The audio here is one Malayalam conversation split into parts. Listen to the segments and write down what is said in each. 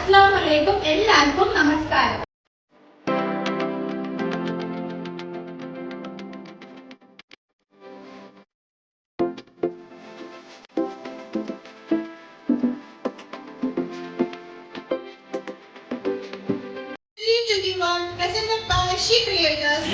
അസ്സലാമു അലൈക്കും. എല്ലാവർക്കും നമസ്കാരം. Presented by She Creators.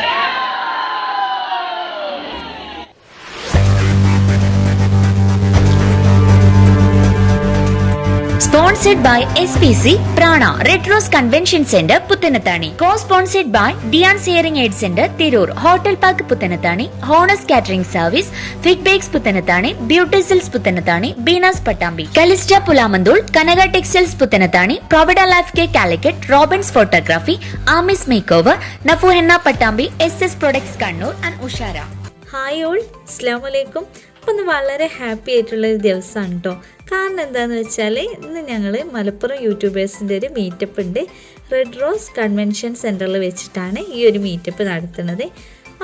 Sponsored by SPC Prana Red Rose Convention Center Puttanathani. Co-sponsored by Dian's Hearing Aid Center Tirur, Hotel Park Puttanathani, Honest Catering Service, Fig Bakes Puttanathani, Beauty Silks Puttanathani, Beenas Patambi, Calista Pulamandul, Kanaga Textiles Puttanathani, Provida Life Care Calicut, Robin's Photography, Amis Makeover, Nafu Henna Patambi, SS Products Kannur and Ushara. Hi all, അസ്സലാമു അലൈക്കും. അപ്പോൾ ഇന്ന് വളരെ ഹാപ്പി ആയിട്ടുള്ളൊരു ദിവസമാണ് കേട്ടോ. കാരണം എന്താണെന്ന് വെച്ചാൽ ഇന്ന് ഞങ്ങൾ മലപ്പുറം യൂട്യൂബേഴ്സിൻ്റെ ഒരു മീറ്റപ്പ് ഉണ്ട്. റെഡ് റോസ് കൺവെൻഷൻ സെൻറ്ററിൽ വെച്ചിട്ടാണ് ഈ ഒരു മീറ്റപ്പ് നടത്തുന്നത്.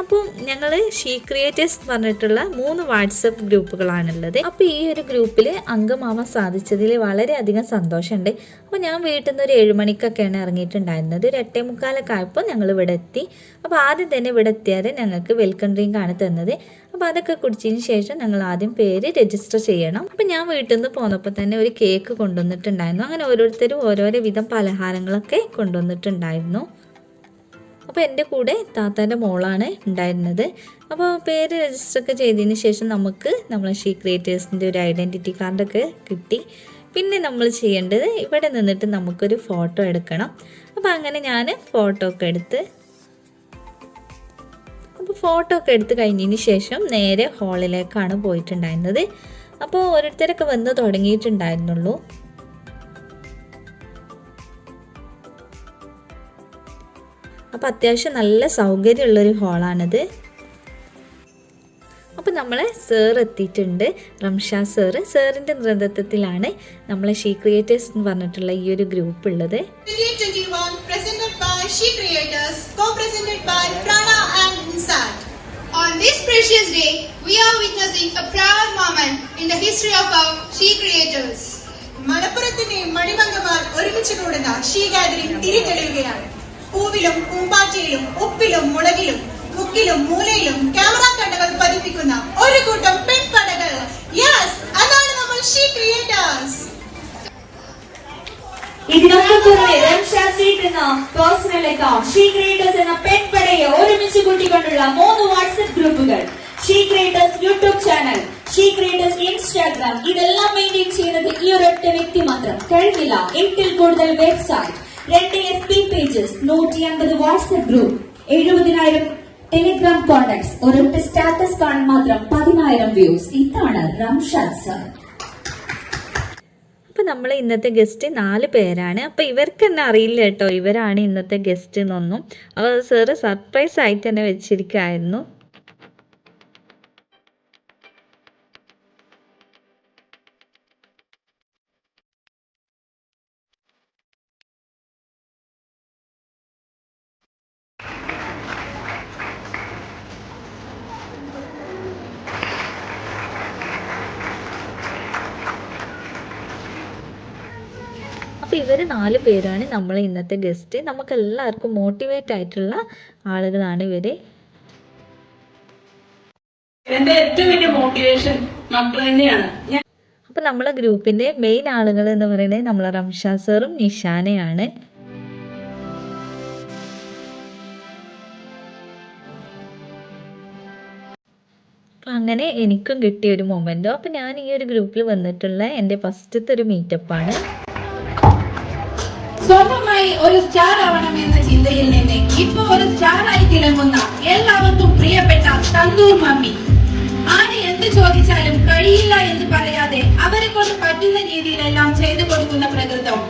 അപ്പോൾ ഞങ്ങൾ ഷീ ക്രിയേറ്റേഴ്സ് എന്ന് പറഞ്ഞിട്ടുള്ള 3 വാട്സപ്പ് ഗ്രൂപ്പുകളാണുള്ളത്. അപ്പോൾ ഈ ഒരു ഗ്രൂപ്പിൽ അംഗമാവാൻ സാധിച്ചതിൽ വളരെയധികം സന്തോഷമുണ്ട്. അപ്പോൾ ഞാൻ വീട്ടിൽ നിന്ന് ഒരു 7 മണിക്കൊക്കെയാണ് ഇറങ്ങിയിട്ടുണ്ടായിരുന്നത്. ഒരു 8:45 ആയപ്പോൾ ഞങ്ങൾ ഇവിടെ എത്തി. അപ്പോൾ ആദ്യം തന്നെ ഇവിടെ എത്തിയാൽ ഞങ്ങൾക്ക് വെൽക്കം ഡ്രിങ്കാണ് തന്നത്. അപ്പോൾ അതൊക്കെ കുടിച്ചതിന് ശേഷം ഞങ്ങൾ ആദ്യം പേര് രജിസ്റ്റർ ചെയ്യണം. അപ്പോൾ ഞാൻ വീട്ടിൽ നിന്ന് പോന്നപ്പോൾ തന്നെ ഒരു കേക്ക് കൊണ്ടുവന്നിട്ടുണ്ടായിരുന്നു. അങ്ങനെ ഓരോരുത്തരും ഓരോരോ വിധം പലഹാരങ്ങളൊക്കെ കൊണ്ടുവന്നിട്ടുണ്ടായിരുന്നു. അപ്പോൾ എൻ്റെ കൂടെ താത്താൻ്റെ മോളാണ് ഉണ്ടായിരുന്നത്. അപ്പോൾ പേര് രജിസ്റ്റർ ഒക്കെ ചെയ്തതിന് ശേഷം നമുക്ക് നമ്മളെ ഷീ ക്രിയേറ്റേഴ്സിൻ്റെ ഒരു ഐഡൻറ്റിറ്റി കാർഡൊക്കെ കിട്ടി. പിന്നെ നമ്മൾ ചെയ്യേണ്ടത് ഇവിടെ നിന്നിട്ട് നമുക്കൊരു ഫോട്ടോ എടുക്കണം. അപ്പോൾ അങ്ങനെ ഞാൻ ഫോട്ടോ ഒക്കെ എടുത്ത് കഴിഞ്ഞതിന് ശേഷം നേരെ ഹാളിലേക്കാണ് പോയിട്ടുണ്ടായിരുന്നത്. അപ്പോൾ ഓരോരുത്തരൊക്കെ വന്ന് തുടങ്ങിയിട്ടുണ്ടായിരുന്നുള്ളൂ. അപ്പോൾ അത്യാവശ്യം നല്ല സൗകര്യമുള്ളൊരു ഹാളാണിത്. അപ്പോൾ നമ്മളെ സാർ എത്തിയിട്ടുണ്ട്, റംഷാ സാറിൻ്റെ നേതൃത്വത്തിലാണ് നമ്മളെ ഷീ ക്രിയേറ്റേഴ്സ് എന്ന് പറഞ്ഞിട്ടുള്ള ഈ ഒരു ഗ്രൂപ്പ് ഉള്ളത്. 2021 presented by She Creators, co-presented by Prana and Insat. On this precious day, we are witnessing a proud moment in the history of our She Creators. മലപ്പുറത്തിന്റെ മണിമംഗമാർ ഒരുമിച്ച് കൂടുന്ന ഷീ ഗാദറിംഗ് തിരിതെളിയുകയാണ്. പൂവിലും പൂമ്പാറ്റയിലും ഉപ്പിലും മുളകിലും മുക്കിലും മൂലയിലും ക്യാമറ കണ്ണുകൾ പതിപ്പിക്കുന്ന ഒരു കൂട്ടം പെൺപടകൾ. യെസ്, അതാണ് നമ്മൾ ഷീ ക്രിയേറ്റേഴ്സ്. ഇതിനൊക്കെ പുറമെ റംഷാസീറ്റ് എന്ന പേഴ്സണൽ അക്കൗണ്ട്, ഷീ ക്രിയേറ്റേഴ്സ് എന്ന പെൺപടയെ ഒരുമിച്ച് കൂട്ടിക്കൊണ്ടുള്ള 3 വാട്സ്ആപ്പ് ഗ്രൂപ്പുകൾ, she creators YouTube channel, she creators Instagram, ഇതെല്ലാം മെയിൻറ്റെയിൻ ചെയ്യുന്നത് ഈ ഒരൊറ്റ വ്യക്തി മാത്രം. കഴിഞ്ഞില്ല 8ൽ കൂടുതൽ website, 2 FB pages, 150 WhatsApp group, 70,000 Telegram contacts, ഒരൊറ്റ സ്റ്റാറ്റസ് കാണാൻ മാത്രം 10,000 വ്യൂസ്. ഇതാണ് റംഷാദ് സർ. അപ്പോൾ നമ്മൾ ഇന്നത്തെ ഗസ്റ്റ് 4 പേരാണ്. അപ്പോൾ ഇവർക്ക് തന്നെ അറിയില്ല കേട്ടോ ഇവരാണ് ഇന്നത്തെ ഗസ്റ്റ് എന്നൊന്നും. അപ്പോൾ സാറ് സർപ്രൈസ് ആയിട്ട് തന്നെ വെച്ചിരിക്കുകയായിരുന്നു. അപ്പോൾ ഇവർ 4 പേരാണ് നമ്മൾ ഇന്നത്തെ ഗസ്റ്റ്. നമുക്ക് എല്ലാവർക്കും മോട്ടിവേറ്റ് ആയിട്ടുള്ള ആളുകളാണ് ഇവർ. എന്റെ ഏറ്റവും വലിയ മോട്ടിവേഷൻ മക്കൾ തന്നെയാണ്. അപ്പോൾ നമ്മളെ ഗ്രൂപ്പിന്റെ മെയിൻ ആളുകൾ എന്ന് പറയുന്നത് നമ്മളെ റംഷാ സാറും നിഷാനയാണ്. അപ്പം അങ്ങനെ എനിക്കും കിട്ടിയ ഒരു മൊമെൻറ്റോ. അപ്പം ഞാൻ ഈ ഒരു ഗ്രൂപ്പിൽ വന്നിട്ടുള്ള എൻ്റെ ഫസ്റ്റത്തെ ഒരു മീറ്റപ്പാണ്. സ്വന്തമായി ഒരു സ്റ്റാർ ആവണം എന്ന ചിന്തയിൽ നിന്ന് ഇപ്പൊ ഒരു സ്റ്റാറായി തിളങ്ങുന്ന എല്ലാവർക്കും പ്രിയപ്പെട്ട തന്തൂർ മമ്മി. ആര് എന്ത് ചോദിച്ചാലും കഴിയില്ല എന്ന് പറയാതെ അവരെ കൊണ്ട് പറ്റുന്ന രീതിയിലെല്ലാം ചെയ്തു കൊടുക്കുന്ന പ്രകൃതം.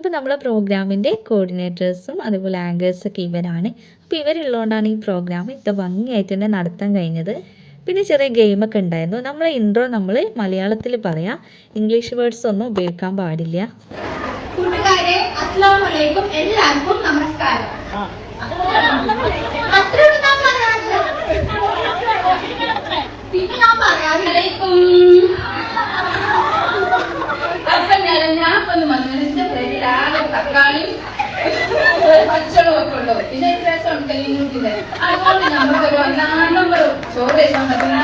അപ്പോൾ നമ്മളെ പ്രോഗ്രാമിൻ്റെ കോർഡിനേറ്റേഴ്സും അതുപോലെ ആങ്കേഴ്സൊക്കെ ഇവരാണ്. അപ്പോൾ ഇവരുള്ളതുകൊണ്ടാണ് ഈ പ്രോഗ്രാം ഇത്ര ഭംഗിയായിട്ട് തന്നെ നടത്താൻ കഴിഞ്ഞത്. പിന്നെ ചെറിയ ഗെയിമൊക്കെ ഉണ്ടായിരുന്നു. നമ്മളെ ഇൻട്രോ നമ്മൾ മലയാളത്തിൽ പറയാം, ഇംഗ്ലീഷ് വേർഡ്സ് ഒന്നും ഉപയോഗിക്കാൻ പാടില്ല. കൂട്ടുകാരെ അസ്സലാമു അലൈക്കും, എല്ലാവർക്കും നമസ്കാരം. അത്രയും ഞാൻ പറയാറില്ല. പിന്നെ ഞാൻ പറയാറില്ലേക്കും. അപ്പൊ ഞാൻ ഒന്ന് വന്നതിന്റെ പേരിലാകെ തക്കാളി പച്ചളമൊക്കെ ഉള്ളു. പിന്നെ രസം ഉണ്ടല്ലേ, അതുകൊണ്ട് നമുക്കൊരു 1 നമ്പർ ചോറ് കഴിക്കാൻ പറ്റുന്ന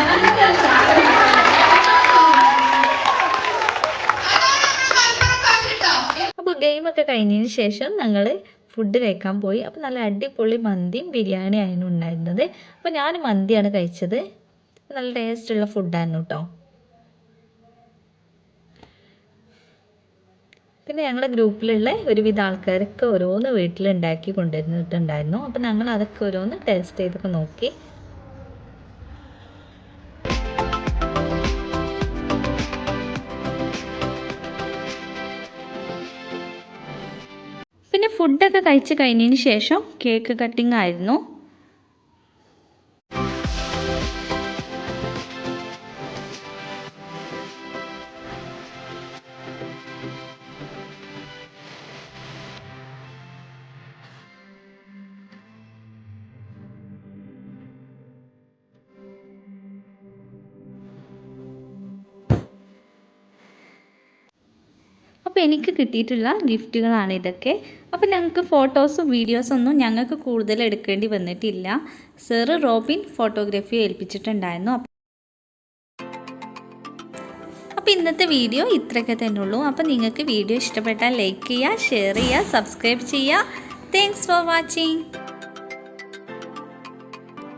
അപ്പോൾ ഗെയിമൊക്കെ കഴിഞ്ഞതിന് ശേഷം ഞങ്ങൾ ഫുഡ് കഴിക്കാൻ പോയി. അപ്പോൾ നല്ല അടിപൊളി മന്തിയും ബിരിയാണി ആയിരുന്നു ഉണ്ടായിരുന്നത്. അപ്പോൾ ഞാൻ മന്തിയാണ് കഴിച്ചത്. നല്ല ടേസ്റ്റുള്ള ഫുഡായിരുന്നു കേട്ടോ. പിന്നെ ഞങ്ങളുടെ ഗ്രൂപ്പിലുള്ള ഒരുവിധ ആൾക്കാരൊക്കെ ഓരോന്ന് വീട്ടിലുണ്ടാക്കി കൊണ്ടുവന്നിട്ടുണ്ടായിരുന്നു. അപ്പോൾ ഞങ്ങൾ അതൊക്കെ ഓരോന്ന് ടേസ്റ്റ് ചെയ്തൊക്കെ നോക്കി. പിന്നെ ഫുഡൊക്കെ കഴിച്ച് കഴിഞ്ഞതിന് ശേഷം കേക്ക് കട്ടിംഗ് ആയിരുന്നു. അപ്പോൾ എനിക്ക് കിട്ടിയിട്ടുള്ള ഗിഫ്റ്റുകളാണ് ഇതൊക്കെ. അപ്പോൾ ഞങ്ങൾക്ക് ഫോട്ടോസും വീഡിയോസൊന്നും ഞങ്ങൾക്ക് കൂടുതൽ എടുക്കേണ്ടി വന്നിട്ടില്ല. സർ റോബിൻ ഫോട്ടോഗ്രാഫി ഏൽപ്പിച്ചിട്ടുണ്ടായിരുന്നു. അപ്പോൾ ഇന്നത്തെ വീഡിയോ ഇത്രയൊക്കെ തന്നെ ഉള്ളൂ. അപ്പോൾ നിങ്ങൾക്ക് വീഡിയോ ഇഷ്ടപ്പെട്ടാൽ ലൈക്ക് ചെയ്യുക, ഷെയർ ചെയ്യുക, സബ്സ്ക്രൈബ് ചെയ്യുക. Thanks for watching.